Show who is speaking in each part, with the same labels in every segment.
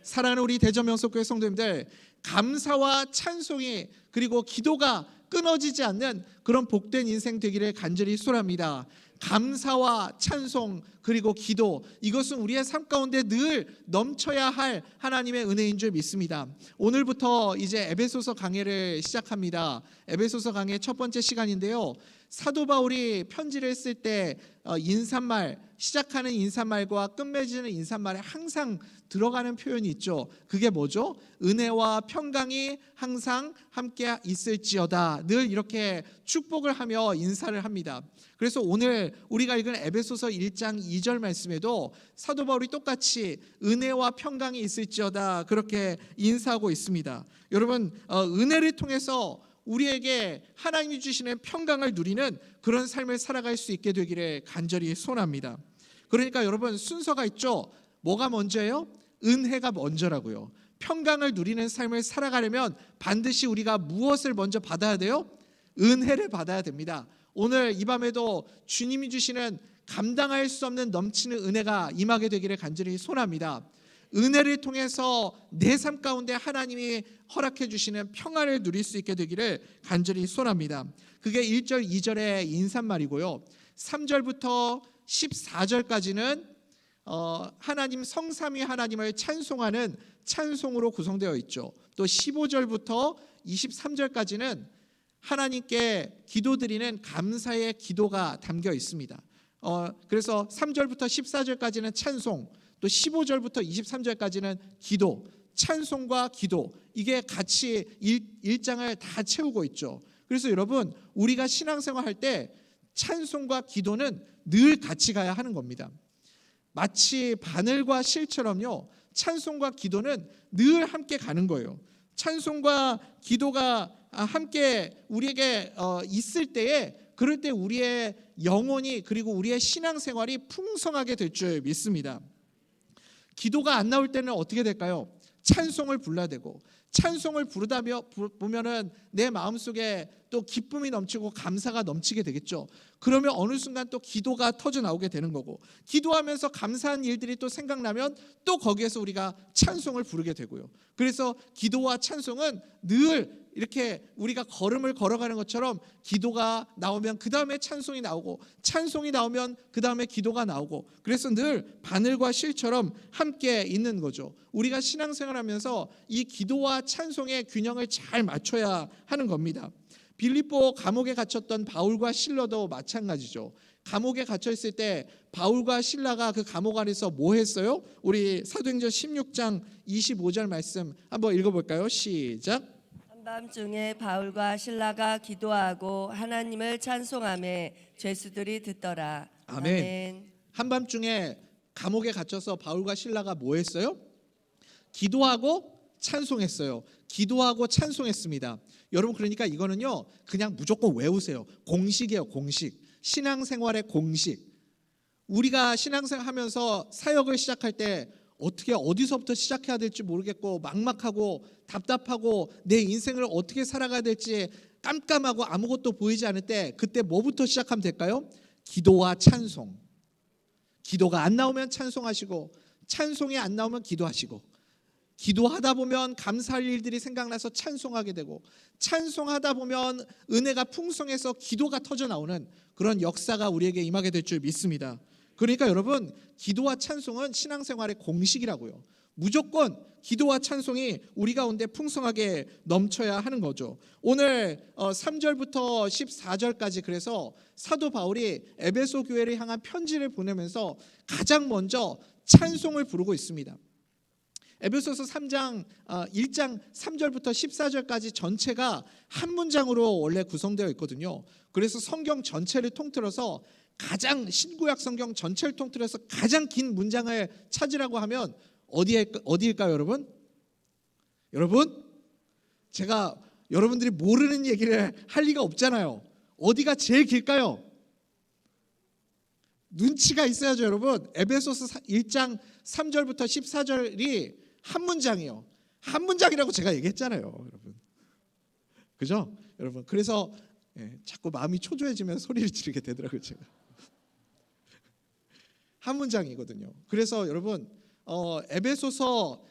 Speaker 1: 사랑하는 우리 대전명석교회 성도님들, 감사와 찬송이 그리고 기도가 끊어지지 않는 그런 복된 인생 되기를 간절히 소원합니다. 감사와 찬송 그리고 기도, 이것은 우리의 삶 가운데 늘 넘쳐야 할 하나님의 은혜인 줄 믿습니다. 오늘부터 이제 에베소서 강해를 시작합니다. 에베소서 강해 첫 번째 시간인데요, 사도 바울이 편지를 쓸 때 인사말, 시작하는 인사말과 끝맺이는 인사말에 항상 들어가는 표현이 있죠. 그게 뭐죠? 은혜와 평강이 항상 함께 있을지어다. 늘 이렇게 축복을 하며 인사를 합니다. 그래서 오늘 우리가 읽은 에베소서 1장 2절 말씀에도 사도 바울이 똑같이 은혜와 평강이 있을지어다 그렇게 인사하고 있습니다. 여러분, 은혜를 통해서 우리에게 하나님이 주시는 평강을 누리는 그런 삶을 살아갈 수 있게 되기를 간절히 소원합니다. 그러니까 여러분, 순서가 있죠. 뭐가 먼저예요? 은혜가 먼저라고요. 평강을 누리는 삶을 살아가려면 반드시 우리가 무엇을 먼저 받아야 돼요? 은혜를 받아야 됩니다. 오늘 이 밤에도 주님이 주시는 감당할 수 없는 넘치는 은혜가 임하게 되기를 간절히 소원합니다. 은혜를 통해서 내 삶 가운데 하나님이 허락해 주시는 평안을 누릴 수 있게 되기를 간절히 소원합니다. 그게 1절 2절의 인사말이고요, 3절부터 14절까지는 하나님 성삼위 하나님을 찬송하는 찬송으로 구성되어 있죠. 또 15절부터 23절까지는 하나님께 기도드리는 감사의 기도가 담겨 있습니다. 그래서 3절부터 14절까지는 찬송, 또 15절부터 23절까지는 기도, 찬송과 기도, 이게 같이 1장을 다 채우고 있죠. 그래서 여러분, 우리가 신앙생활 할 때 찬송과 기도는 늘 같이 가야 하는 겁니다. 마치 바늘과 실처럼요, 찬송과 기도는 늘 함께 가는 거예요. 찬송과 기도가 함께 우리에게 있을 때에, 그럴 때 우리의 영혼이 그리고 우리의 신앙생활이 풍성하게 될 줄 믿습니다. 기도가 안 나올 때는 어떻게 될까요? 찬송을 불러야 되고, 찬송을 부르다 보면은 내 마음속에 또 기쁨이 넘치고 감사가 넘치게 되겠죠. 그러면 어느 순간 또 기도가 터져 나오게 되는 거고, 기도하면서 감사한 일들이 또 생각나면 또 거기에서 우리가 찬송을 부르게 되고요. 그래서 기도와 찬송은 늘 이렇게 우리가 걸음을 걸어가는 것처럼 기도가 나오면 그 다음에 찬송이 나오고, 찬송이 나오면 그 다음에 기도가 나오고, 그래서 늘 바늘과 실처럼 함께 있는 거죠. 우리가 신앙생활하면서 이 기도와 찬송의 균형을 잘 맞춰야 하는 겁니다. 빌립보 감옥에 갇혔던 바울과 실라도 마찬가지죠. 감옥에 갇혀 있을 때 바울과 실라가 그 감옥 안에서 뭐 했어요? 우리 사도행전 16장 25절 말씀 한번 읽어볼까요? 시작.
Speaker 2: 한밤중에 바울과 실라가 기도하고 하나님을 찬송하며 죄수들이 듣더라.
Speaker 1: 아멘. 한밤중에 감옥에 갇혀서 바울과 실라가 뭐 했어요? 기도하고 찬송했어요. 기도하고 찬송했습니다. 여러분, 그러니까 이거는요, 그냥 무조건 외우세요. 공식이에요, 공식. 신앙생활의 공식. 우리가 신앙생활 하면서 사역을 시작할 때 어떻게 어디서부터 시작해야 될지 모르겠고 막막하고 답답하고 내 인생을 어떻게 살아가야 될지 깜깜하고 아무것도 보이지 않을 때, 그때 뭐부터 시작하면 될까요? 기도와 찬송. 기도가 안 나오면 찬송하시고, 찬송이 안 나오면 기도하시고, 기도하다 보면 감사할 일들이 생각나서 찬송하게 되고, 찬송하다 보면 은혜가 풍성해서 기도가 터져 나오는 그런 역사가 우리에게 임하게 될 줄 믿습니다. 그러니까 여러분, 기도와 찬송은 신앙생활의 공식이라고요. 무조건 기도와 찬송이 우리 가운데 풍성하게 넘쳐야 하는 거죠. 오늘 3절부터 14절까지 그래서 사도 바울이 에베소 교회를 향한 편지를 보내면서 가장 먼저 찬송을 부르고 있습니다. 에베소서 3장 1장 3절부터 14절까지 전체가 한 문장으로 원래 구성되어 있거든요. 그래서 성경 전체를 통틀어서 가장, 신구약 성경 전체를 통틀어서 가장 긴 문장을 찾으라고 하면 어디일까요, 여러분? 여러분, 제가 여러분들이 모르는 얘기를 할 리가 없잖아요. 어디가 제일 길까요? 눈치가 있어야죠, 여러분. 에베소서 1장 3절부터 14절이 한 문장이에요. 한 문장이라고 제가 얘기했잖아요, 여러분. 그죠? 여러분, 그래서 자꾸 마음이 초조해지면 소리를 지르게 되더라고요, 제가. 한 문장이거든요. 그래서 여러분, 에베소서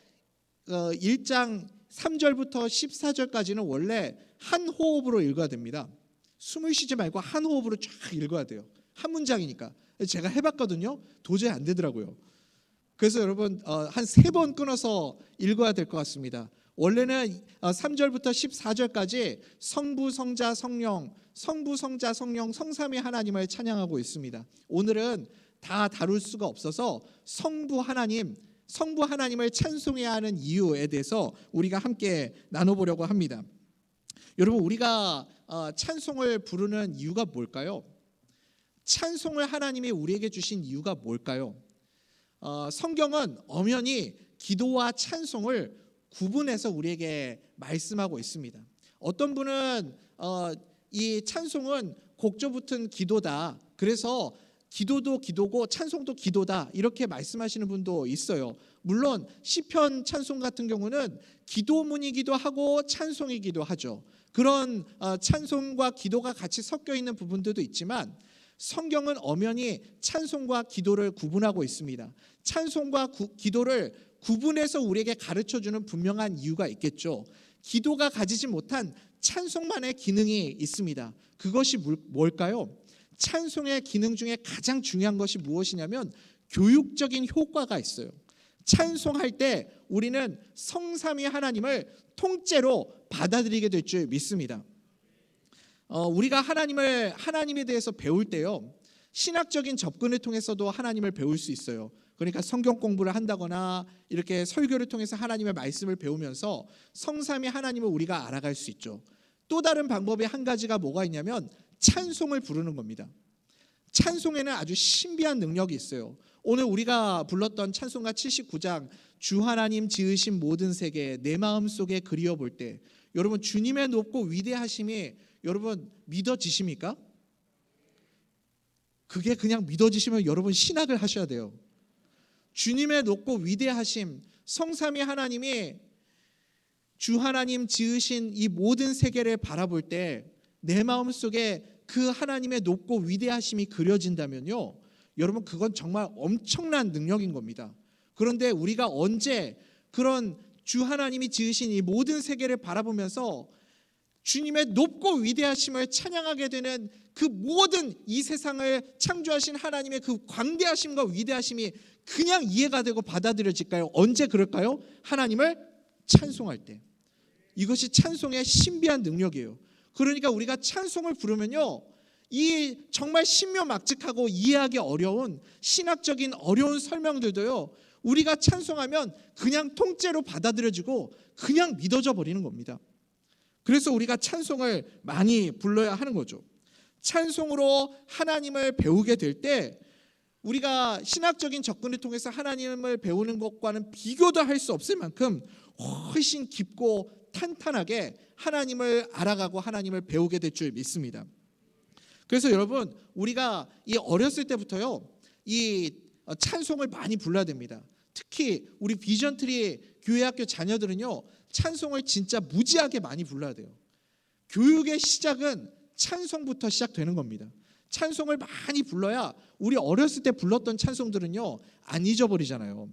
Speaker 1: 1장 3절부터 14절까지는 원래 한 호흡으로 읽어야 됩니다. 숨을 쉬지 말고 한 호흡으로 쫙 읽어야 돼요. 한 문장이니까. 제가 해봤거든요. 도저히 안 되더라고요. 그래서 여러분 한 3번 끊어서 읽어야 될 것 같습니다. 원래는 3절부터 14절까지 성부, 성자, 성령, 성부, 성자, 성령, 성삼위 하나님을 찬양하고 있습니다. 오늘은 다 다룰 수가 없어서 성부 하나님을 찬송해야 하는 이유에 대해서 우리가 함께 나눠보려고 합니다. 여러분, 우리가 찬송을 부르는 이유가 뭘까요? 찬송을 하나님이 우리에게 주신 이유가 뭘까요? 성경은 엄연히 기도와 찬송을 구분해서 우리에게 말씀하고 있습니다. 어떤 분은 이 찬송은 곡조 붙은 기도다, 그래서 기도도 기도고 찬송도 기도다, 이렇게 말씀하시는 분도 있어요. 물론 시편 찬송 같은 경우는 기도문이기도 하고 찬송이기도 하죠. 그런 찬송과 기도가 같이 섞여 있는 부분들도 있지만 성경은 엄연히 찬송과 기도를 구분하고 있습니다. 찬송과 기도를 구분해서 우리에게 가르쳐주는 분명한 이유가 있겠죠. 기도가 가지지 못한 찬송만의 기능이 있습니다. 그것이 뭘까요? 찬송의 기능 중에 가장 중요한 것이 무엇이냐면 교육적인 효과가 있어요. 찬송할 때 우리는 성삼위 하나님을 통째로 받아들이게 될 줄 믿습니다. 우리가 하나님에 대해서 배울 때요, 신학적인 접근을 통해서도 하나님을 배울 수 있어요. 그러니까 성경 공부를 한다거나 이렇게 설교를 통해서 하나님의 말씀을 배우면서 성삼위 하나님을 우리가 알아갈 수 있죠. 또 다른 방법이 한 가지가 뭐가 있냐면 찬송을 부르는 겁니다. 찬송에는 아주 신비한 능력이 있어요. 오늘 우리가 불렀던 찬송가 79장 주 하나님 지으신 모든 세계 내 마음속에 그리워 볼 때, 여러분 주님의 높고 위대하심이 여러분 믿어지십니까? 그게 그냥 믿어지시면 여러분 신학을 하셔야 돼요. 주님의 높고 위대하심, 성삼위 하나님이 주 하나님 지으신 이 모든 세계를 바라볼 때 내 마음속에 그 하나님의 높고 위대하심이 그려진다면요, 여러분 그건 정말 엄청난 능력인 겁니다. 그런데 우리가 언제 그런 주 하나님이 지으신 이 모든 세계를 바라보면서 주님의 높고 위대하심을 찬양하게 되는 그 모든 이 세상을 창조하신 하나님의 그 광대하심과 위대하심이 그냥 이해가 되고 받아들여질까요? 언제 그럴까요? 하나님을 찬송할 때. 이것이 찬송의 신비한 능력이에요. 그러니까 우리가 찬송을 부르면요, 이 정말 신묘막측하고 이해하기 어려운 신학적인 어려운 설명들도요, 우리가 찬송하면 그냥 통째로 받아들여지고 그냥 믿어져 버리는 겁니다. 그래서 우리가 찬송을 많이 불러야 하는 거죠. 찬송으로 하나님을 배우게 될 때 우리가 신학적인 접근을 통해서 하나님을 배우는 것과는 비교도 할 수 없을 만큼 훨씬 깊고 탄탄하게 하나님을 알아가고 하나님을 배우게 될 줄 믿습니다. 그래서 여러분, 우리가 이 어렸을 때부터요, 이 찬송을 많이 불러야 됩니다. 특히 우리 비전트리 교회학교 자녀들은요, 찬송을 진짜 무지하게 많이 불러야 돼요. 교육의 시작은 찬송부터 시작되는 겁니다. 찬송을 많이 불러야 우리 어렸을 때 불렀던 찬송들은요, 안 잊어버리잖아요.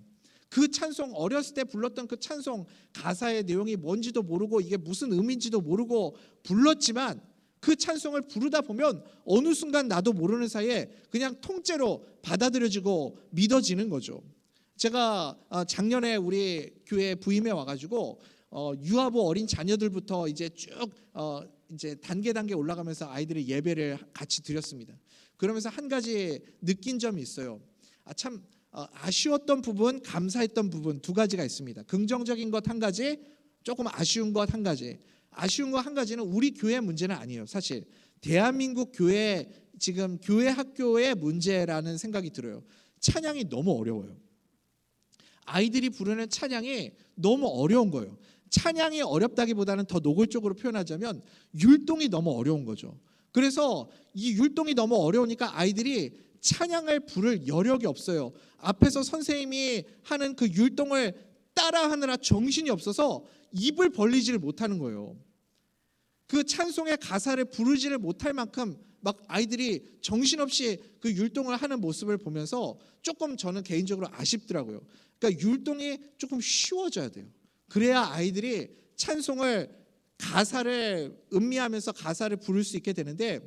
Speaker 1: 그 찬송, 어렸을 때 불렀던 그 찬송 가사의 내용이 뭔지도 모르고 이게 무슨 의미인지도 모르고 불렀지만 그 찬송을 부르다 보면 어느 순간 나도 모르는 사이에 그냥 통째로 받아들여지고 믿어지는 거죠. 제가 작년에 우리 교회 부임해 와가지고 유아부 어린 자녀들부터 이제 쭉 이제 단계 올라가면서 아이들의 예배를 같이 드렸습니다. 그러면서 한 가지 느낀 점이 있어요. 참 아쉬웠던 부분, 감사했던 부분 두 가지가 있습니다. 긍정적인 것 한 가지, 조금 아쉬운 것 한 가지. 아쉬운 것 한 가지는 우리 교회 문제는 아니에요. 사실 대한민국 교회, 지금 교회 학교의 문제라는 생각이 들어요. 찬양이 너무 어려워요. 아이들이 부르는 찬양이 너무 어려운 거예요. 찬양이 어렵다기보다는 더 노골적으로 표현하자면 율동이 너무 어려운 거죠. 그래서 이 율동이 너무 어려우니까 아이들이 찬양을 부를 여력이 없어요. 앞에서 선생님이 하는 그 율동을 따라하느라 정신이 없어서 입을 벌리지를 못하는 거예요. 그 찬송의 가사를 부르지를 못할 만큼 막 아이들이 정신없이 그 율동을 하는 모습을 보면서 조금 저는 개인적으로 아쉽더라고요. 그러니까 율동이 조금 쉬워져야 돼요. 그래야 아이들이 찬송을 가사를 음미하면서 가사를 부를 수 있게 되는데,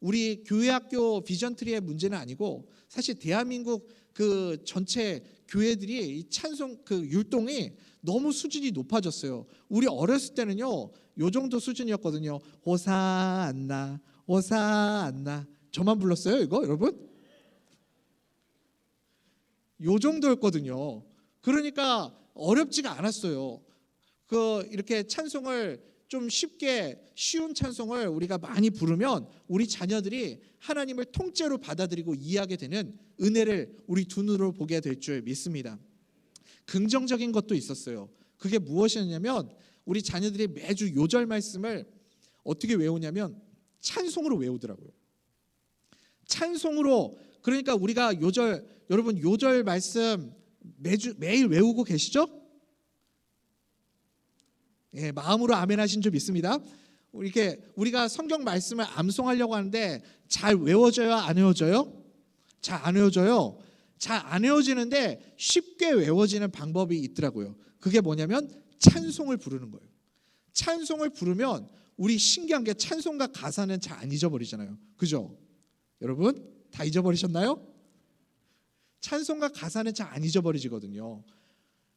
Speaker 1: 우리 교회학교 비전트리의 문제는 아니고 사실 대한민국 그 전체 교회들이 이 찬송 그 율동이 너무 수준이 높아졌어요. 우리 어렸을 때는요, 요 정도 수준이었거든요. 호산나 호산나, 저만 불렀어요 이거 여러분? 요 정도였거든요. 그러니까 어렵지가 않았어요. 이렇게 찬송을 좀 쉽게 쉬운 찬송을 우리가 많이 부르면 우리 자녀들이 하나님을 통째로 받아들이고 이해하게 되는 은혜를 우리 두 눈으로 보게 될 줄 믿습니다. 긍정적인 것도 있었어요. 그게 무엇이었냐면, 우리 자녀들이 매주 요절 말씀을 어떻게 외우냐면 찬송으로 외우더라고요. 찬송으로. 그러니까 우리가 요절, 여러분 요절 말씀 매일 외우고 계시죠? 예, 마음으로 아멘 하신 줄 믿습니다. 이렇게 우리가 성경 말씀을 암송하려고 하는데 잘 외워져요, 안 외워져요? 잘 안 외워져요. 잘 안 외워지는데 쉽게 외워지는 방법이 있더라고요. 그게 뭐냐면 찬송을 부르는 거예요. 찬송을 부르면 우리 신기한 게 찬송가 가사는 잘 안 잊어버리잖아요. 그죠? 여러분 다 잊어버리셨나요? 찬송가 가사는 잘 안 잊어버리지거든요.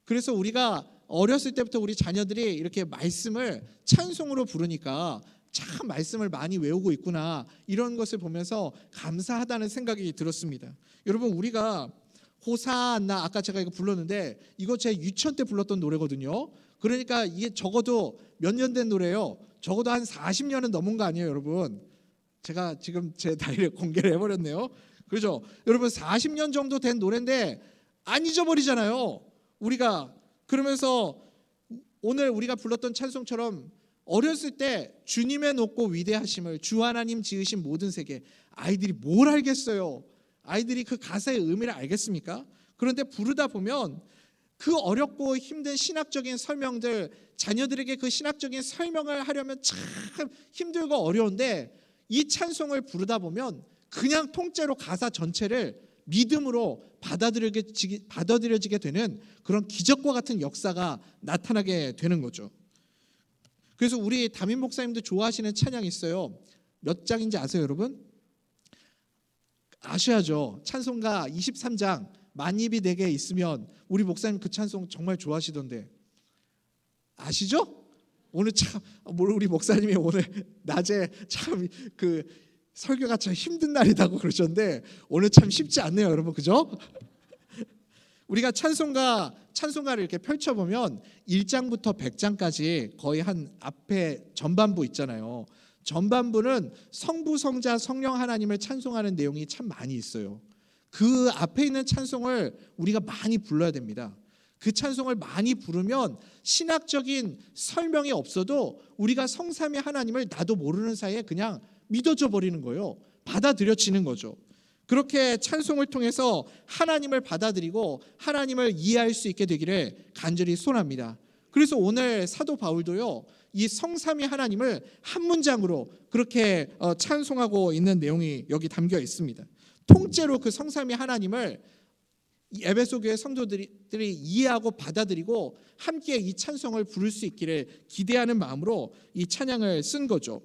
Speaker 1: 그래서 우리가 어렸을 때부터 우리 자녀들이 이렇게 말씀을 찬송으로 부르니까 참 말씀을 많이 외우고 있구나, 이런 것을 보면서 감사하다는 생각이 들었습니다. 여러분, 우리가 호산나, 아까 제가 이거 불렀는데 이거 제 유치원 때 불렀던 노래거든요. 그러니까 이게 적어도 몇 년 된 노래예요. 적어도 한 40년은 넘은 거 아니에요 여러분? 제가 지금 제 나이를 공개를 해버렸네요. 그죠? 여러분 40년 정도 된 노래인데 안 잊어버리잖아요 우리가. 그러면서 오늘 우리가 불렀던 찬송처럼 어렸을 때 주님의 높고 위대하심을, 주 하나님 지으신 모든 세계, 아이들이 뭘 알겠어요? 아이들이 그 가사의 의미를 알겠습니까? 그런데 부르다 보면 그 어렵고 힘든 신학적인 설명들, 자녀들에게 그 신학적인 설명을 하려면 참 힘들고 어려운데, 이 찬송을 부르다 보면 그냥 통째로 가사 전체를 믿음으로 받아들여지게 되는 그런 기적과 같은 역사가 나타나게 되는 거죠. 그래서 우리 담임 목사님도 좋아하시는 찬양이 있어요. 몇 장인지 아세요 여러분? 아셔야죠. 찬송가 23장 만입이 내게 있으면. 우리 목사님 그 찬송 정말 좋아하시던데 아시죠? 오늘 참 우리 목사님이 오늘 낮에 참 그 설교가 참 힘든 날이다고 그러셨는데 오늘 참 쉽지 않네요 여러분, 그죠? 우리가 찬송가를 이렇게 펼쳐보면 1장부터 100장까지 거의 한 앞에 전반부 있잖아요. 전반부는 성부, 성자, 성령 하나님을 찬송하는 내용이 참 많이 있어요. 그 앞에 있는 찬송을 우리가 많이 불러야 됩니다. 그 찬송을 많이 부르면 신학적인 설명이 없어도 우리가 성삼위 하나님을 나도 모르는 사이에 그냥 믿어져 버리는 거예요. 받아들여지는 거죠. 그렇게 찬송을 통해서 하나님을 받아들이고 하나님을 이해할 수 있게 되기를 간절히 소원합니다. 그래서 오늘 사도 바울도요, 이 성삼위 하나님을 한 문장으로 그렇게 찬송하고 있는 내용이 여기 담겨 있습니다. 통째로 그 성삼위 하나님을 에베소 교회 성도들이 이해하고 받아들이고 함께 이 찬송을 부를 수 있기를 기대하는 마음으로 이 찬양을 쓴 거죠.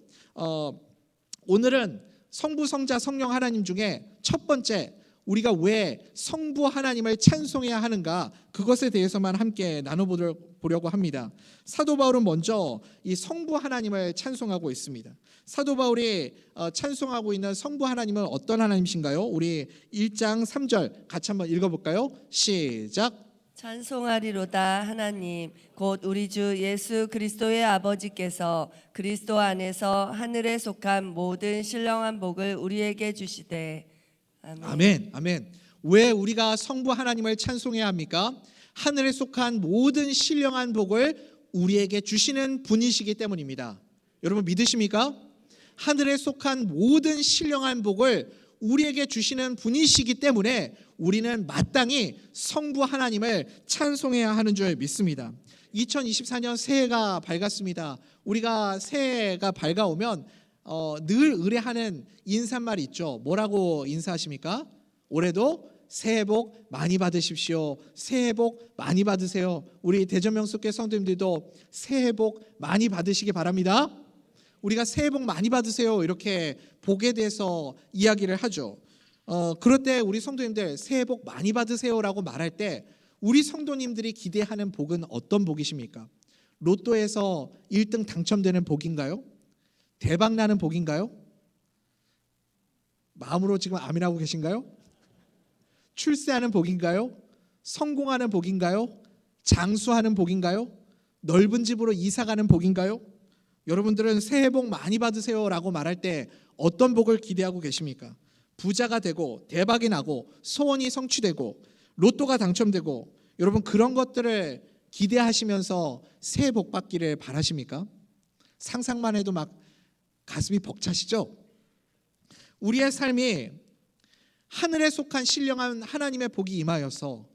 Speaker 1: 오늘은 성부, 성자, 성령 하나님 중에 첫 번째, 우리가 왜 성부 하나님을 찬송해야 하는가, 그것에 대해서만 함께 나눠보려고 합니다. 사도 바울은 먼저 이 성부 하나님을 찬송하고 있습니다. 사도 바울이 찬송하고 있는 성부 하나님은 어떤 하나님이신가요? 우리 1장 3절 같이 한번 읽어볼까요? 시작.
Speaker 2: 찬송하리로다 하나님 곧 우리 주 예수 그리스도의 아버지께서 그리스도 안에서 하늘에 속한 모든 신령한 복을 우리에게 주시되. 아멘.
Speaker 1: 아멘. 아멘. 왜 우리가 성부 하나님을 찬송해야 합니까? 하늘에 속한 모든 신령한 복을 우리에게 주시는 분이시기 때문입니다. 여러분 믿으십니까? 하늘에 속한 모든 신령한 복을 우리에게 주시는 분이시기 때문에 우리는 마땅히 성부 하나님을 찬송해야 하는 줄 믿습니다. 2024년 새해가 밝았습니다. 우리가 새해가 밝아오면 늘 의뢰하는 인사말이 있죠. 뭐라고 인사하십니까? 올해도 새해 복 많이 받으십시오. 새해 복 많이 받으세요. 우리 대전명숙교회 성도님들도 새해 복 많이 받으시기 바랍니다. 우리가 새해 복 많이 받으세요 이렇게 복에 대해서 이야기를 하죠. 그럴 때 우리 성도님들 새해 복 많이 받으세요라고 말할 때 우리 성도님들이 기대하는 복은 어떤 복이십니까? 로또에서 1등 당첨되는 복인가요? 대박 나는 복인가요? 마음으로 지금 아멘하고 계신가요? 출세하는 복인가요? 성공하는 복인가요? 장수하는 복인가요? 넓은 집으로 이사가는 복인가요? 여러분들은 새해 복 많이 받으세요라고 말할 때 어떤 복을 기대하고 계십니까? 부자가 되고 대박이 나고 소원이 성취되고 로또가 당첨되고 여러분 그런 것들을 기대하시면서 새해 복 받기를 바라십니까? 상상만 해도 막 가슴이 벅차시죠? 우리의 삶이 하늘에 속한 신령한 하나님의 복이 임하여서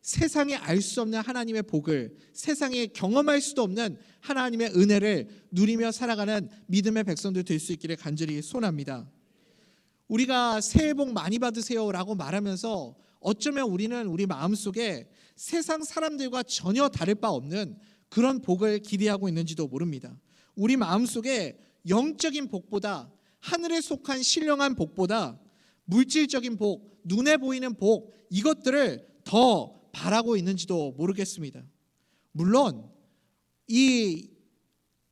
Speaker 1: 세상에 알 수 없는 하나님의 복을, 세상에 경험할 수도 없는 하나님의 은혜를 누리며 살아가는 믿음의 백성들 될 수 있기를 간절히 소원합니다. 우리가 새해 복 많이 받으세요라고 말하면서 어쩌면 우리는 우리 마음속에 세상 사람들과 전혀 다를 바 없는 그런 복을 기대하고 있는지도 모릅니다. 우리 마음속에 영적인 복보다 하늘에 속한 신령한 복보다 물질적인 복, 눈에 보이는 복 이것들을 더 바라고 있는지도 모르겠습니다. 물론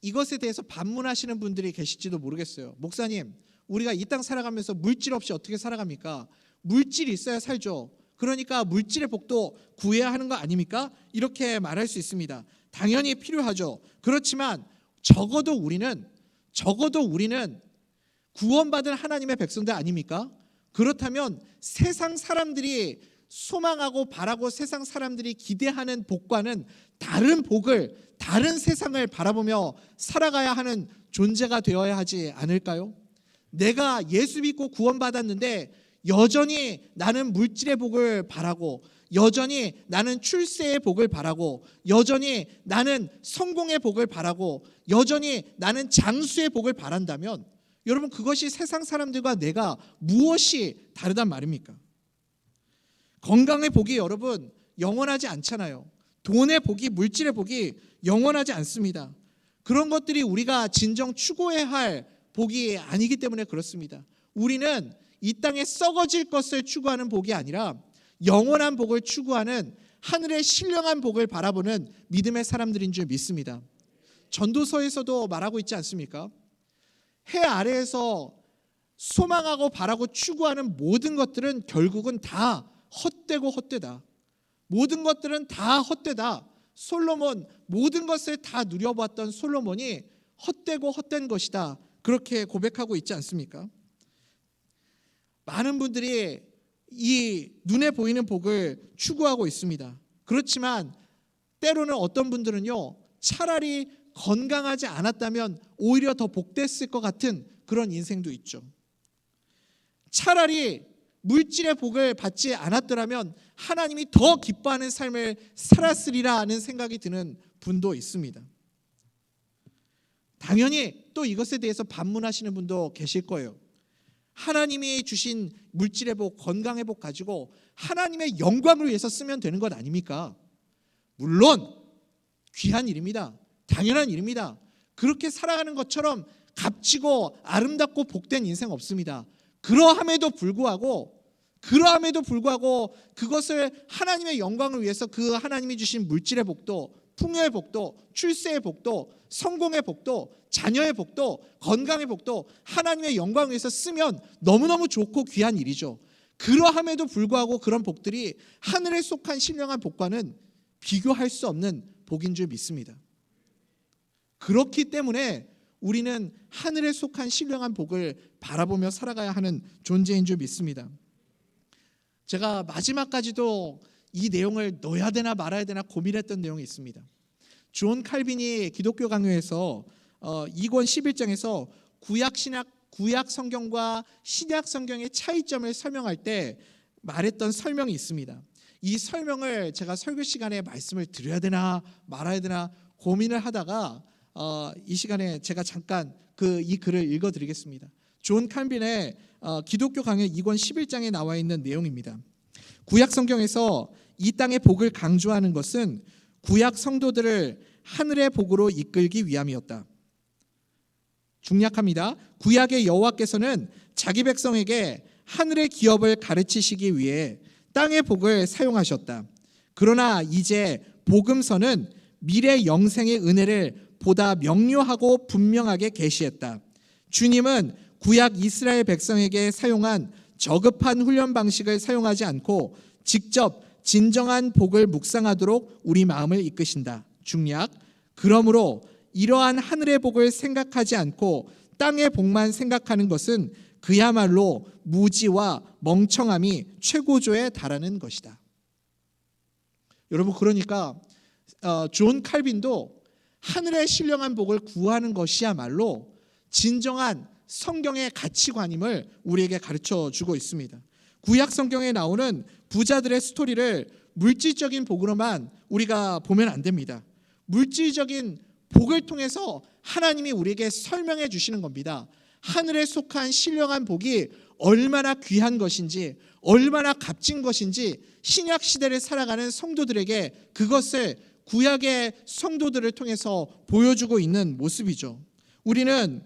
Speaker 1: 이것에 대해서 반문하시는 분들이 계실지도 모르겠어요. 목사님, 우리가 이 땅 살아가면서 물질 없이 어떻게 살아갑니까? 물질이 있어야 살죠. 그러니까 물질의 복도 구해야 하는 거 아닙니까? 이렇게 말할 수 있습니다. 당연히 필요하죠. 그렇지만 적어도 우리는 구원받은 하나님의 백성들 아닙니까? 그렇다면 세상 사람들이 소망하고 바라고 세상 사람들이 기대하는 복과는 다른 복을, 다른 세상을 바라보며 살아가야 하는 존재가 되어야 하지 않을까요? 내가 예수 믿고 구원받았는데 여전히 나는 물질의 복을 바라고 여전히 나는 출세의 복을 바라고 여전히 나는 성공의 복을 바라고 여전히 나는 장수의 복을 바란다면 여러분 그것이 세상 사람들과 내가 무엇이 다르단 말입니까? 건강의 복이 여러분 영원하지 않잖아요. 돈의 복이, 물질의 복이 영원하지 않습니다. 그런 것들이 우리가 진정 추구해야 할 복이 아니기 때문에 그렇습니다. 우리는 이 땅에 썩어질 것을 추구하는 복이 아니라 영원한 복을 추구하는 하늘의 신령한 복을 바라보는 믿음의 사람들인 줄 믿습니다. 전도서에서도 말하고 있지 않습니까? 해 아래에서 소망하고 바라고 추구하는 모든 것들은 결국은 다 헛되고 헛되다. 모든 것들은 다 헛되다. 솔로몬 모든 것을 다 누려봤던 솔로몬이 헛되고 헛된 것이다. 그렇게 고백하고 있지 않습니까? 많은 분들이 이 눈에 보이는 복을 추구하고 있습니다. 그렇지만 때로는 어떤 분들은요 차라리 건강하지 않았다면 오히려 더 복됐을 것 같은 그런 인생도 있죠. 차라리 물질의 복을 받지 않았더라면 하나님이 더 기뻐하는 삶을 살았으리라 하는 생각이 드는 분도 있습니다. 당연히 또 이것에 대해서 반문하시는 분도 계실 거예요. 하나님이 주신 물질의 복, 건강의 복 가지고 하나님의 영광을 위해서 쓰면 되는 것 아닙니까? 물론 귀한 일입니다. 당연한 일입니다. 그렇게 살아가는 것처럼 값지고 아름답고 복된 인생 없습니다. 그러함에도 불구하고 그것을 하나님의 영광을 위해서 그 하나님이 주신 물질의 복도, 풍요의 복도, 출세의 복도, 성공의 복도, 자녀의 복도, 건강의 복도 하나님의 영광을 위해서 쓰면 너무너무 좋고 귀한 일이죠. 그러함에도 불구하고 그런 복들이 하늘에 속한 신령한 복과는 비교할 수 없는 복인 줄 믿습니다. 그렇기 때문에 우리는 하늘에 속한 신령한 복을 바라보며 살아가야 하는 존재인 줄 믿습니다. 제가 마지막까지도 이 내용을 넣어야 되나 말아야 되나 고민했던 내용이 있습니다. 존 칼빈이 기독교 강요에서 2권 11장에서 구약 성경과 신약 성경의 차이점을 설명할 때 말했던 설명이 있습니다. 이 설명을 제가 설교 시간에 말씀을 드려야 되나 말아야 되나 고민을 하다가 이 시간에 제가 잠깐 이 글을 읽어드리겠습니다. 존 칼빈의 기독교 강요 2권 11장에 나와 있는 내용입니다. 구약 성경에서 이 땅의 복을 강조하는 것은 구약 성도들을 하늘의 복으로 이끌기 위함이었다. 중략합니다. 구약의 여호와께서는 자기 백성에게 하늘의 기업을 가르치시기 위해 땅의 복을 사용하셨다. 그러나 이제 복음서는 미래 영생의 은혜를 보다 명료하고 분명하게 계시했다. 주님은 구약 이스라엘 백성에게 사용한 저급한 훈련 방식을 사용하지 않고 직접 진정한 복을 묵상하도록 우리 마음을 이끄신다. 중략. 그러므로 이러한 하늘의 복을 생각하지 않고 땅의 복만 생각하는 것은 그야말로 무지와 멍청함이 최고조에 달하는 것이다. 여러분, 그러니까 존 칼빈도 하늘의 신령한 복을 구하는 것이야말로 진정한 성경의 가치관임을 우리에게 가르쳐 주고 있습니다. 구약 성경에 나오는 부자들의 스토리를 물질적인 복으로만 우리가 보면 안 됩니다. 물질적인 복을 통해서 하나님이 우리에게 설명해 주시는 겁니다. 하늘에 속한 신령한 복이 얼마나 귀한 것인지, 얼마나 값진 것인지 신약 시대를 살아가는 성도들에게 그것을 구약의 성도들을 통해서 보여주고 있는 모습이죠. 우리는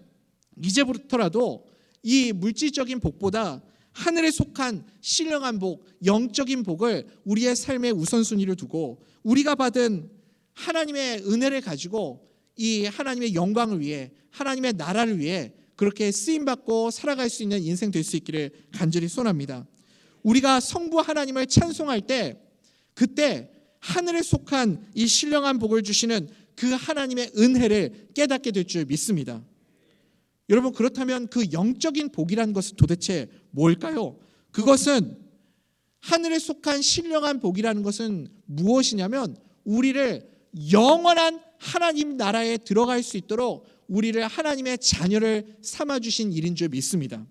Speaker 1: 이제부터라도 이 물질적인 복보다 하늘에 속한 신령한 복, 영적인 복을 우리의 삶의 우선순위를 두고 우리가 받은 하나님의 은혜를 가지고 이 하나님의 영광을 위해, 하나님의 나라를 위해 그렇게 쓰임받고 살아갈 수 있는 인생 될 수 있기를 간절히 소원합니다. 우리가 성부 하나님을 찬송할 때 그때 하늘에 속한 이 신령한 복을 주시는 그 하나님의 은혜를 깨닫게 될 줄 믿습니다. 여러분, 그렇다면 그 영적인 복이라는 것은 도대체 뭘까요? 그것은 하늘에 속한 신령한 복이라는 것은 무엇이냐면 우리를 영원한 하나님 나라에 들어갈 수 있도록 우리를 하나님의 자녀를 삼아주신 일인 줄 믿습니다.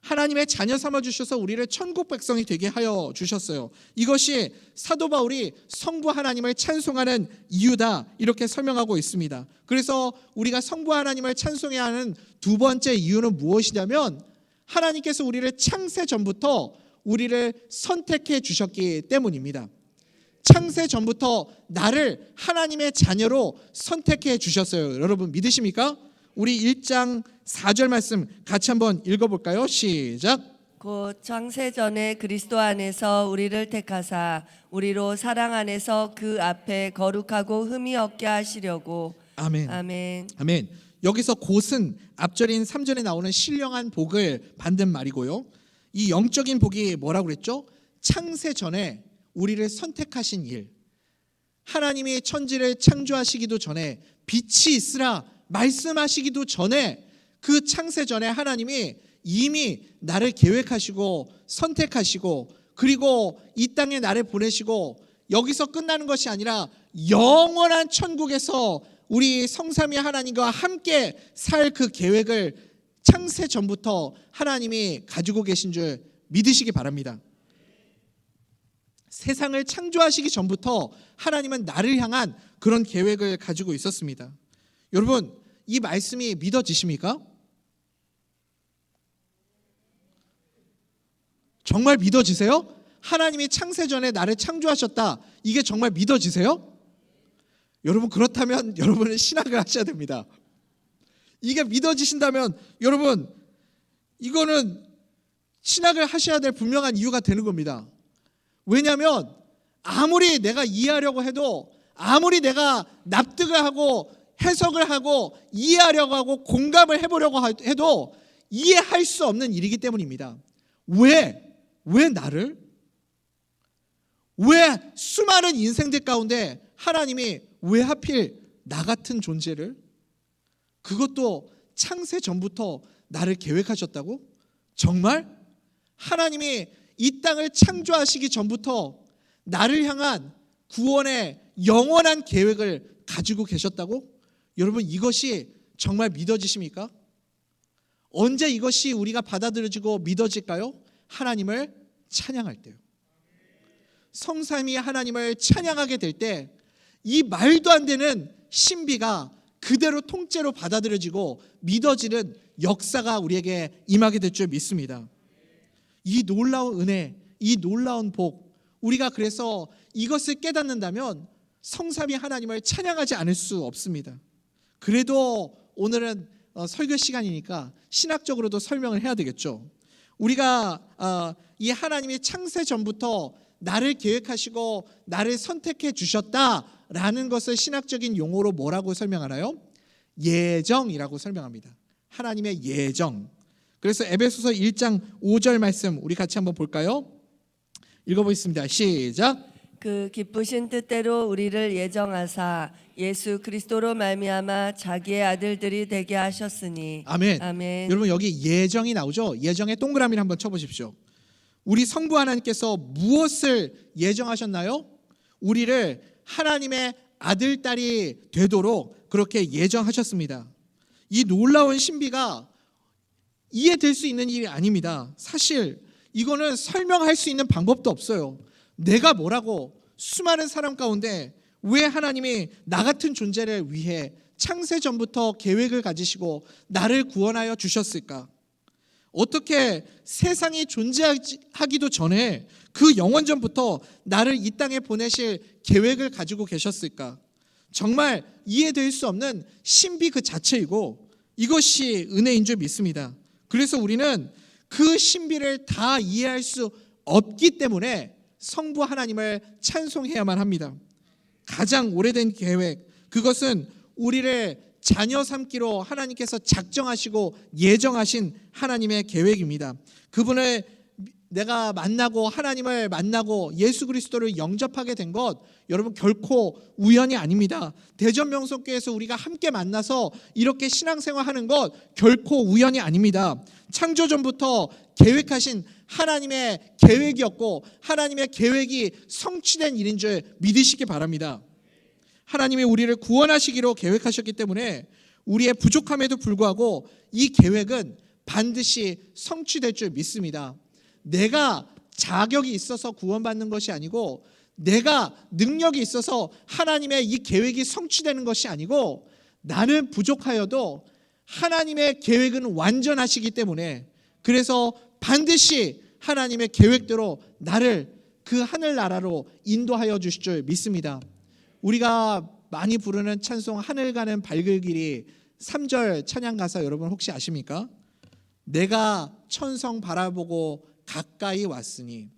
Speaker 1: 하나님의 자녀 삼아주셔서 우리를 천국 백성이 되게 하여 주셨어요. 이것이 사도 바울이 성부 하나님을 찬송하는 이유다, 이렇게 설명하고 있습니다. 그래서 우리가 성부 하나님을 찬송해야 하는 두 번째 이유는 무엇이냐면 하나님께서 우리를 창세 전부터 우리를 선택해 주셨기 때문입니다. 창세 전부터 나를 하나님의 자녀로 선택해 주셨어요. 여러분 믿으십니까? 우리 1장 4절 말씀 같이 한번 읽어볼까요? 시작.
Speaker 2: 곧 창세 전에 그리스도 안에서 우리를 택하사 우리로 사랑 안에서 그 앞에 거룩하고 흠이 없게 하시려고.
Speaker 1: 아멘.
Speaker 2: 아멘.
Speaker 1: 아멘. 여기서 곧은 앞절인 3절에 나오는 신령한 복을 받는 말이고요. 이 영적인 복이 뭐라고 그랬죠? 창세 전에 우리를 선택하신 일. 하나님이 천지를 창조하시기도 전에 빛이 있으라 말씀하시기도 전에 그 창세 전에 하나님이 이미 나를 계획하시고 선택하시고 그리고 이 땅에 나를 보내시고 여기서 끝나는 것이 아니라 영원한 천국에서 우리 성삼위 하나님과 함께 살 그 계획을 창세 전부터 하나님이 가지고 계신 줄 믿으시기 바랍니다. 세상을 창조하시기 전부터 하나님은 나를 향한 그런 계획을 가지고 있었습니다. 여러분, 이 말씀이 믿어지십니까? 정말 믿어지세요? 하나님이 창세 전에 나를 창조하셨다. 이게 정말 믿어지세요? 여러분, 그렇다면 여러분은 신학을 하셔야 됩니다. 이게 믿어지신다면 여러분, 이거는 신학을 하셔야 될 분명한 이유가 되는 겁니다. 왜냐하면 아무리 내가 이해하려고 해도, 아무리 내가 납득을 하고 해석을 하고 이해하려고 하고 공감을 해보려고 해도 이해할 수 없는 일이기 때문입니다. 왜 나를? 왜 수많은 인생들 가운데 하나님이 왜 하필 나 같은 존재를, 그것도 창세 전부터 나를 계획하셨다고? 정말? 하나님이 이 땅을 창조하시기 전부터 나를 향한 구원의 영원한 계획을 가지고 계셨다고? 여러분, 이것이 정말 믿어지십니까? 언제 이것이 우리가 받아들여지고 믿어질까요? 하나님을 찬양할 때요. 성삼위 하나님을 찬양하게 될 때 이 말도 안 되는 신비가 그대로 통째로 받아들여지고 믿어지는 역사가 우리에게 임하게 될 줄 믿습니다. 이 놀라운 은혜, 이 놀라운 복, 우리가 그래서 이것을 깨닫는다면 성삼위 하나님을 찬양하지 않을 수 없습니다. 그래도 오늘은 설교 시간이니까 신학적으로도 설명을 해야 되겠죠. 우리가 이 하나님이 창세 전부터 나를 계획하시고 나를 선택해 주셨다라는 것을 신학적인 용어로 뭐라고 설명하나요? 예정이라고 설명합니다. 하나님의 예정. 그래서 에베소서 1장 5절 말씀 우리 같이 한번 볼까요? 읽어보겠습니다. 시작.
Speaker 2: 그 기쁘신 뜻대로 우리를 예정하사 예수 그리스도로 말미암아 자기의 아들들이 되게 하셨으니.
Speaker 1: 아멘.
Speaker 2: 아멘.
Speaker 1: 여러분 여기 예정이 나오죠? 예정에 동그라미를 한번 쳐보십시오. 우리 성부 하나님께서 무엇을 예정하셨나요? 우리를 하나님의 아들, 딸이 되도록 그렇게 예정하셨습니다. 이 놀라운 신비가 이해될 수 있는 일이 아닙니다. 사실 이거는 설명할 수 있는 방법도 없어요. 내가 뭐라고 수많은 사람 가운데 왜 하나님이 나 같은 존재를 위해 창세 전부터 계획을 가지시고 나를 구원하여 주셨을까? 어떻게 세상이 존재하기도 전에 그 영원 전부터 나를 이 땅에 보내실 계획을 가지고 계셨을까? 정말 이해될 수 없는 신비 그 자체이고 이것이 은혜인 줄 믿습니다. 그래서 우리는 그 신비를 다 이해할 수 없기 때문에 성부 하나님을 찬송해야만 합니다. 가장 오래된 계획, 그것은 우리를 자녀 삼기로 하나님께서 작정하시고 예정하신 하나님의 계획입니다. 그분을 내가 만나고 하나님을 만나고 예수 그리스도를 영접하게 된 것 여러분 결코 우연이 아닙니다. 대전명성교회에서 우리가 함께 만나서 이렇게 신앙생활하는 것 결코 우연이 아닙니다. 창조전부터 계획하신 하나님의 계획이었고 하나님의 계획이 성취된 일인 줄 믿으시기 바랍니다. 하나님이 우리를 구원하시기로 계획하셨기 때문에 우리의 부족함에도 불구하고 이 계획은 반드시 성취될 줄 믿습니다. 내가 자격이 있어서 구원받는 것이 아니고 내가 능력이 있어서 하나님의 이 계획이 성취되는 것이 아니고 나는 부족하여도 하나님의 계획은 완전하시기 때문에 그래서 반드시 하나님의 계획대로 나를 그 하늘나라로 인도하여 주실 줄 믿습니다. 우리가 많이 부르는 찬송 하늘 가는 밝을 길이 3절 찬양 가사 여러분 혹시 아십니까? 내가 천성 바라보고 가까이 왔으니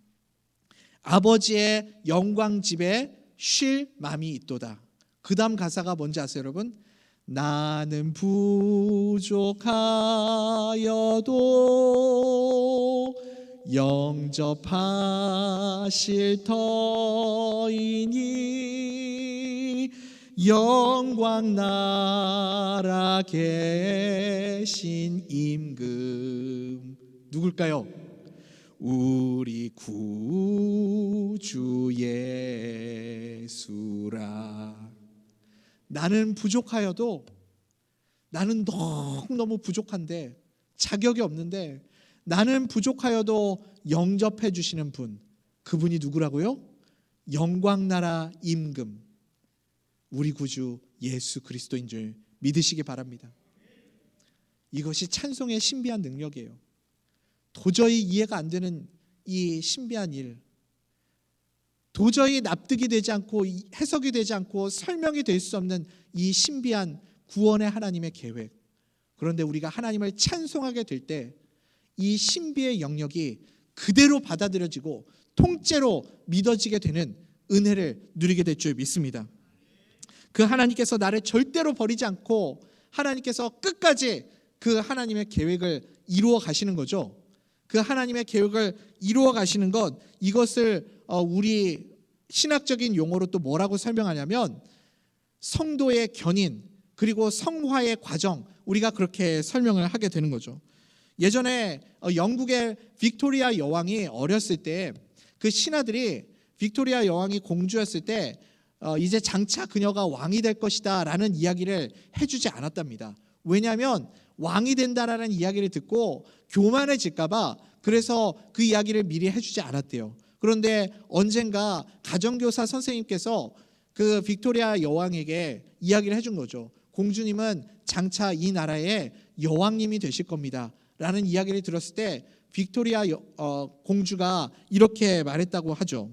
Speaker 1: 아버지의 영광 집에 쉴 맘이 있도다. 그 다음 가사가 뭔지 아세요 여러분? 나는 부족하여도 영접하실 터이니 영광 나라 계신 임금 누굴까요? 우리 구주 예수라. 나는 부족하여도 나는 너무너무 부족한데 자격이 없는데 나는 부족하여도 영접해 주시는 분, 그분이 누구라고요? 영광나라 임금 우리 구주 예수 그리스도인 줄 믿으시기 바랍니다. 이것이 찬송의 신비한 능력이에요. 도저히 이해가 안 되는 이 신비한 일, 도저히 납득이 되지 않고 해석이 되지 않고 설명이 될 수 없는 이 신비한 구원의 하나님의 계획. 그런데 우리가 하나님을 찬송하게 될 때 이 신비의 영역이 그대로 받아들여지고 통째로 믿어지게 되는 은혜를 누리게 될 줄 믿습니다. 그 하나님께서 나를 절대로 버리지 않고 하나님께서 끝까지 그 하나님의 계획을 이루어 가시는 거죠. 그 하나님의 계획을 이루어 가시는 것, 이것을 우리 신학적인 용어로 또 뭐라고 설명하냐면 성도의 견인 그리고 성화의 과정, 우리가 그렇게 설명을 하게 되는 거죠. 예전에 영국의 빅토리아 여왕이 어렸을 때 그 신하들이 빅토리아 여왕이 공주였을 때 이제 장차 그녀가 왕이 될 것이다 라는 이야기를 해주지 않았답니다. 왜냐하면 왕이 된다라는 이야기를 듣고 교만해질까 봐 그래서 그 이야기를 미리 해주지 않았대요. 그런데 언젠가 가정교사 선생님께서 그 빅토리아 여왕에게 이야기를 해준 거죠. 공주님은 장차 이 나라의 여왕님이 되실 겁니다 라는 이야기를 들었을 때 빅토리아 공주가 이렇게 말했다고 하죠.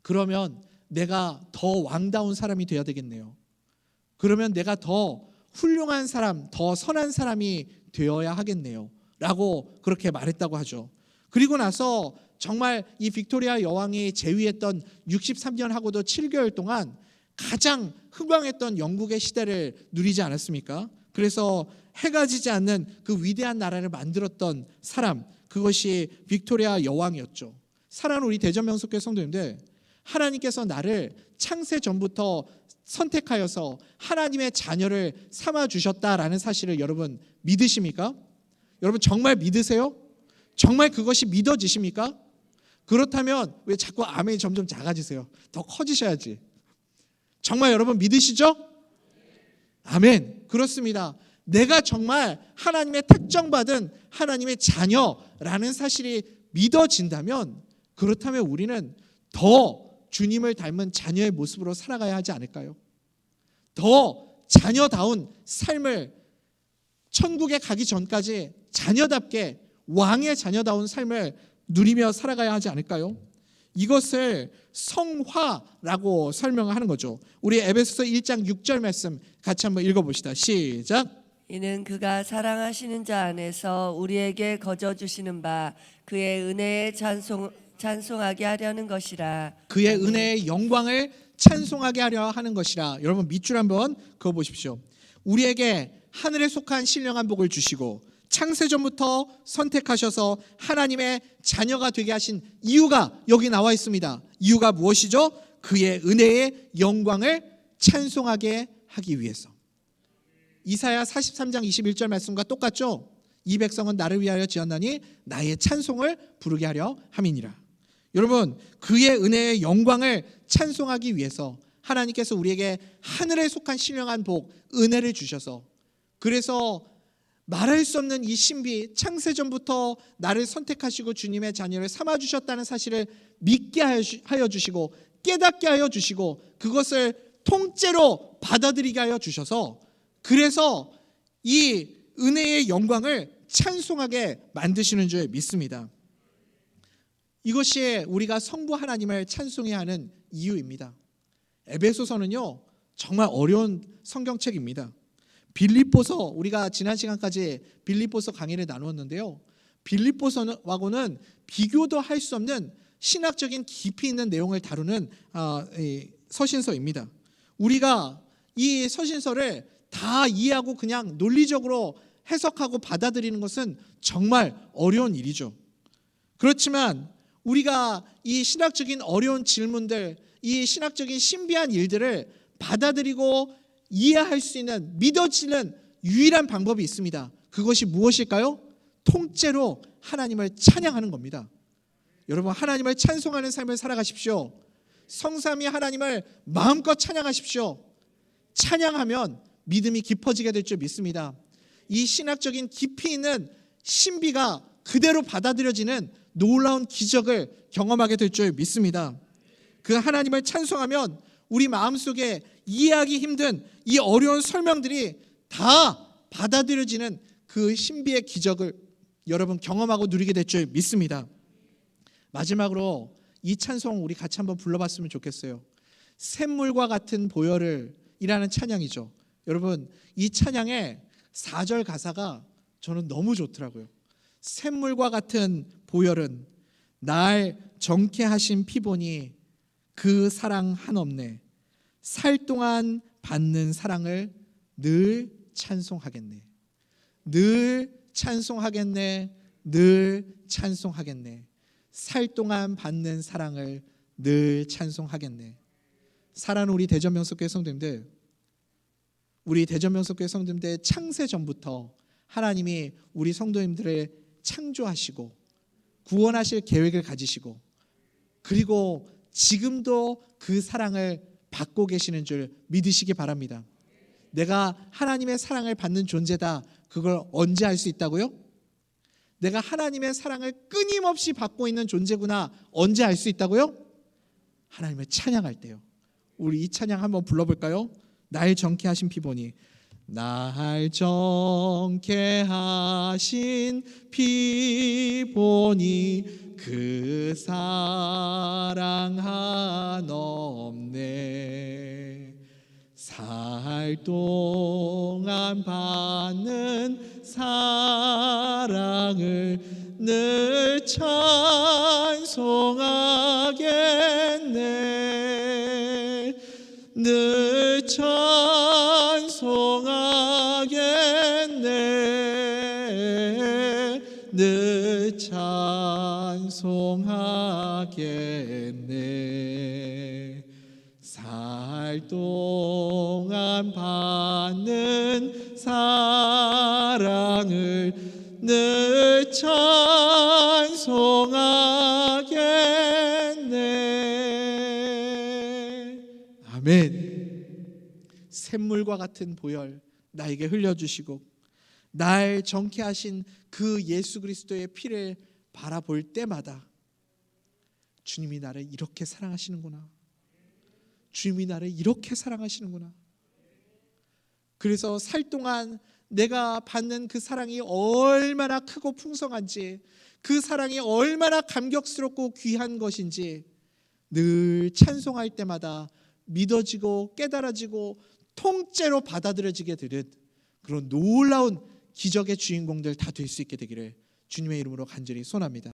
Speaker 1: 그러면 내가 더 왕다운 사람이 되어야 되겠네요. 그러면 내가 더 훌륭한 사람, 더 선한 사람이 되어야 하겠네요. 라고 그렇게 말했다고 하죠. 그리고 나서 정말 이 빅토리아 여왕이 재위했던 63년하고도 7개월 동안 가장 흥왕했던 영국의 시대를 누리지 않았습니까? 그래서 해가 지지 않는 그 위대한 나라를 만들었던 사람, 그것이 빅토리아 여왕이었죠. 사랑하는 우리 대전명석교회 성도님들, 하나님께서 나를 창세 전부터 선택하여서 하나님의 자녀를 삼아주셨다라는 사실을 여러분 믿으십니까? 여러분 정말 믿으세요? 정말 그것이 믿어지십니까? 그렇다면 왜 자꾸 아멘이 점점 작아지세요? 더 커지셔야지. 정말 여러분 믿으시죠? 아멘. 그렇습니다. 내가 정말 하나님의 택정받은 하나님의 자녀라는 사실이 믿어진다면, 그렇다면 우리는 더 주님을 닮은 자녀의 모습으로 살아가야 하지 않을까요? 더 자녀다운 삶을, 천국에 가기 전까지 자녀답게 왕의 자녀다운 삶을 누리며 살아가야 하지 않을까요? 이것을 성화라고 설명하는 거죠. 우리 에베소서 1장 6절 말씀 같이 한번 읽어봅시다. 시작.
Speaker 2: 이는 그가 사랑하시는 자 안에서 우리에게 거저 주시는 바 그의 은혜에 찬송하게 하려는 것이라.
Speaker 1: 그의 은혜의 영광을 찬송하게 하려 하는 것이라. 여러분 밑줄 한번 그어 보십시오. 우리에게 하늘에 속한 신령한 복을 주시고 창세전부터 선택하셔서 하나님의 자녀가 되게 하신 이유가 여기 나와 있습니다. 이유가 무엇이죠? 그의 은혜의 영광을 찬송하게 하기 위해서. 이사야 43장 21절 말씀과 똑같죠? 이 백성은 나를 위하여 지었나니 나의 찬송을 부르게 하려 함이니라. 여러분, 그의 은혜의 영광을 찬송하기 위해서 하나님께서 우리에게 하늘에 속한 신령한 복, 은혜를 주셔서, 그래서 말할 수 없는 이 신비, 창세전부터 나를 선택하시고 주님의 자녀를 삼아주셨다는 사실을 믿게 하여 주시고 깨닫게 하여 주시고 그것을 통째로 받아들이게 하여 주셔서, 그래서 이 은혜의 영광을 찬송하게 만드시는 줄 믿습니다. 이것이 우리가 성부 하나님을 찬송해야 하는 이유입니다. 에베소서는요 정말 어려운 성경책입니다. 빌립보서, 우리가 지난 시간까지 빌립보서 강의를 나누었는데요, 빌립보서하고는 비교도 할 수 없는 신학적인 깊이 있는 내용을 다루는 서신서입니다. 우리가 이 서신서를 다 이해하고 그냥 논리적으로 해석하고 받아들이는 것은 정말 어려운 일이죠. 그렇지만 우리가 이 신학적인 어려운 질문들, 이 신학적인 신비한 일들을 받아들이고 이해할 수 있는, 믿어지는 유일한 방법이 있습니다. 그것이 무엇일까요? 통째로 하나님을 찬양하는 겁니다. 여러분, 하나님을 찬송하는 삶을 살아가십시오. 성삼위 하나님을 마음껏 찬양하십시오. 찬양하면 믿음이 깊어지게 될 줄 믿습니다. 이 신학적인 깊이 있는 신비가 그대로 받아들여지는 놀라운 기적을 경험하게 될 줄 믿습니다. 그 하나님을 찬송하면 우리 마음속에 이해하기 힘든 이 어려운 설명들이 다 받아들여지는 그 신비의 기적을 여러분 경험하고 누리게 될 줄 믿습니다. 마지막으로 이 찬송 우리 같이 한번 불러봤으면 좋겠어요. 샘물과 같은 보혈을 이라는 찬양이죠. 여러분, 이 찬양의 4절 가사가 저는 너무 좋더라고요. 샘물과 같은 보혈은 날 정케 하신 피보니 그 사랑 한없네. 살 동안 받는 사랑을 늘 찬송하겠네. 늘 찬송하겠네. 늘 찬송하겠네. 살 동안 받는 사랑을 늘 찬송하겠네. 사랑하는 우리 대전명석교회 성도님들, 우리 대전명석교회 성도님들 창세 전부터 하나님이 우리 성도님들을 창조하시고 구원하실 계획을 가지시고, 그리고 지금도 그 사랑을 받고 계시는 줄 믿으시기 바랍니다. 내가 하나님의 사랑을 받는 존재다, 그걸 언제 알 수 있다고요? 내가 하나님의 사랑을 끊임없이 받고 있는 존재구나, 언제 알 수 있다고요? 하나님을 찬양할 때요. 우리 이 찬양 한번 불러볼까요? 날 정케 하신 피보니. 날 정케 하신 피 보니 그 사랑 한없네. 살 동안 받는 사랑을 늘 찬송하겠네. 늘 찬송하겠네. 늘 찬송하겠네. 살 동안 받는 사랑을 늘 찬송하겠네. 아멘. 샘물과 같은 보혈 나에게 흘려주시고 날 정케 하신 그 예수 그리스도의 피를 바라볼 때마다 주님이 나를 이렇게 사랑하시는구나. 주님이 나를 이렇게 사랑하시는구나. 그래서 살 동안 내가 받는 그 사랑이 얼마나 크고 풍성한지, 그 사랑이 얼마나 감격스럽고 귀한 것인지 늘 찬송할 때마다 믿어지고 깨달아지고 통째로 받아들여지게 되는 그런 놀라운 기적의 주인공들 다 될 수 있게 되기를 주님의 이름으로 간절히 소원합니다.